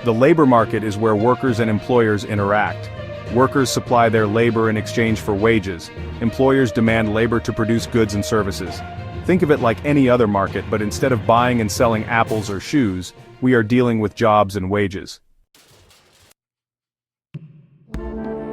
The labor market is where workers and employers interact. Workers supply their labor in exchange for wages. Employers demand labor to produce goods and services. Think of it like any other market, but instead of buying and selling apples or shoes, we are dealing with jobs and wages.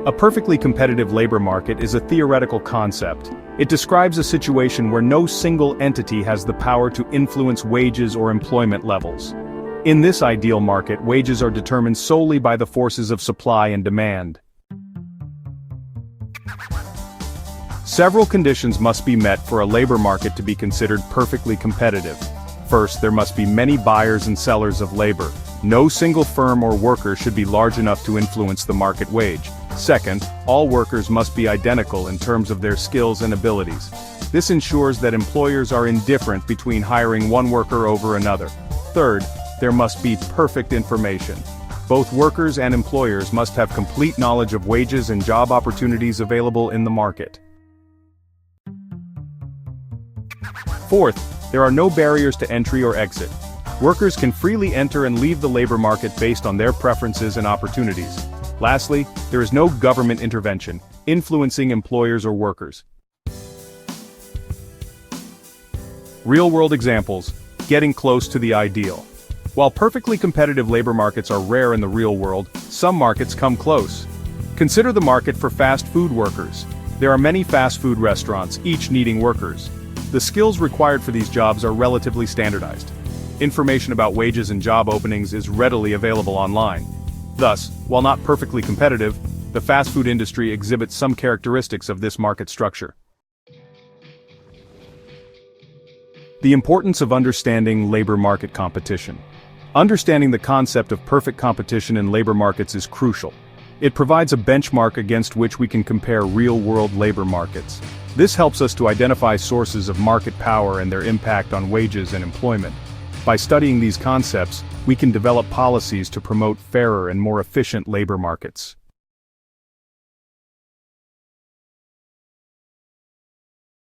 A perfectly competitive labor market is a theoretical concept. It describes a situation where no single entity has the power to influence wages or employment levels. In this ideal market, wages are determined solely by the forces of supply and demand. Several conditions must be met for a labor market to be considered perfectly competitive. First, there must be many buyers and sellers of labor. No single firm or worker should be large enough to influence the market wage. Second, all workers must be identical in terms of their skills and abilities. This ensures that employers are indifferent between hiring one worker over another. Third, there must be perfect information. Both workers and employers must have complete knowledge of wages and job opportunities available in the market. Fourth, there are no barriers to entry or exit. Workers can freely enter and leave the labor market based on their preferences and opportunities. Lastly, there is no government intervention, influencing employers or workers. Real-world examples, getting close to the ideal. While perfectly competitive labor markets are rare in the real world, some markets come close. Consider the market for fast food workers. There are many fast food restaurants, each needing workers. The skills required for these jobs are relatively standardized. Information about wages and job openings is readily available online. Thus, while not perfectly competitive, the fast food industry exhibits some characteristics of this market structure. The importance of understanding labor market competition. Understanding the concept of perfect competition in labor markets is crucial. It provides a benchmark against which we can compare real-world labor markets. This helps us to identify sources of market power and their impact on wages and employment. By studying these concepts, we can develop policies to promote fairer and more efficient labor markets.